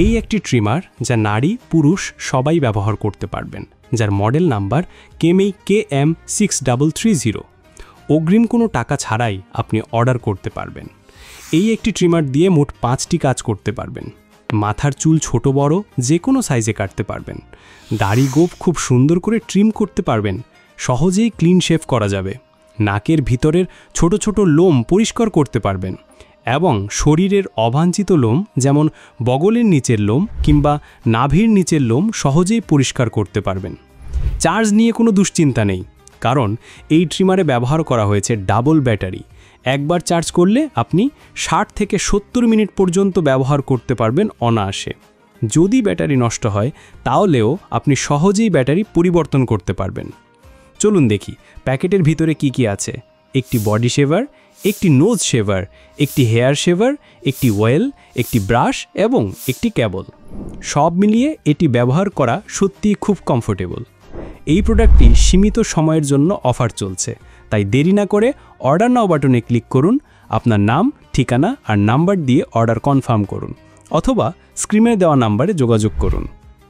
এই একটি ট্রিমার যা নারী পুরুষ সবাই ব্যবহার করতে পারবেন, যার মডেল নাম্বার KM6330। অগ্রিম কোনো টাকা ছাড়াই আপনি অর্ডার করতে পারবেন। এই একটি ট্রিমার দিয়ে মোট 5টি কাজ করতে পারবেন। মাথার চুল ছোট বড় যে কোনো সাইজে কাটতে পারবেন, দাড়ি গোঁফ খুব সুন্দর করে ট্রিম করতে পারবেন, সহজেই ক্লিন শেভ করা যাবে, নাকের ভিতরের ছোট ছোট লোম পরিষ্কার করতে পারবেন এবং শরীরের অবাঞ্ছিত লোম যেমন বগলের নিচের লোম কিংবা নাভির নিচের লোম সহজেই পরিষ্কার করতে পারবেন। চার্জ নিয়ে কোনো দুশ্চিন্তা নেই, কারণ এই ট্রিমারে ব্যবহার করা হয়েছে ডাবল ব্যাটারি। একবার চার্জ করলে আপনি 60 থেকে 70 মিনিট পর্যন্ত ব্যবহার করতে পারবেন অনায়াসে। যদি ব্যাটারি নষ্ট হয় তাহলেও আপনি সহজেই ব্যাটারি পরিবর্তন করতে পারবেন। চলুন দেখি প্যাকেটের ভিতরে কি কি আছে। একটি বডি শেভার, একটি নোজ শেভার, একটি হেয়ার শেভার, একটি অয়েল, একটি ব্রাশ এবং একটি কেবল। সব মিলিয়ে এটি ব্যবহার করা সত্যিই খুব কমফোর্টেবল। এই প্রোডাক্টটি সীমিত সময়ের জন্য অফার চলছে, তাই দেরি না করে অর্ডার নাও বাটনে ক্লিক করুন, আপনার নাম, ঠিকানা আর নাম্বার দিয়ে অর্ডার কনফার্ম করুন অথবা স্ক্রিনে দেওয়া নাম্বারে যোগাযোগ করুন।